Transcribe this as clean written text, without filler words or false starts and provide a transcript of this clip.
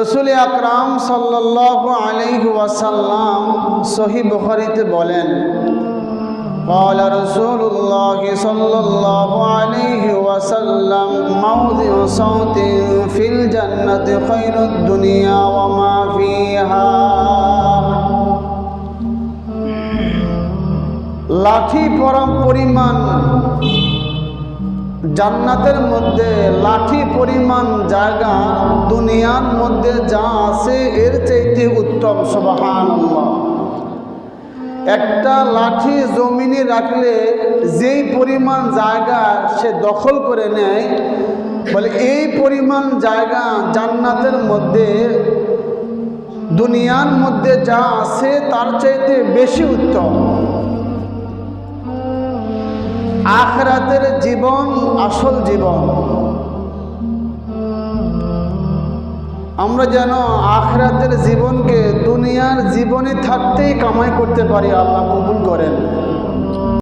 রসুল আকরাম সাল্লাল্লাহু আলাইহি ওয়াসাল্লাম সহিহ বুখারীতে বলেন, قال رسول الله صلى الله عليه وسلم موضع صوت في الجنة خير الدنيا وما فيها। লাঠি পরিমাণ জান্নাতের মধ্যে লাঠি পরিমাণ জায়গা দুনিয়ার মধ্যে যা আছে এর চাইতে উত্তম। সুবহানাল্লাহ। একটা লাঠি জমিনে রাখলে যেই পরিমাণ জায়গা সে দখল করে নেয়, বলে এই পরিমাণ জায়গা জান্নাতের মধ্যে দুনিয়ার মধ্যে যা আছে তার চাইতে বেশি উত্তম। আখিরাতের জীবন আসল জীবন। আমরা যেন আখিরাতের জীবনকে দুনিয়ার জীবনে থাকতেই কামাই করতে পারি। আল্লাহ কবুল করেন।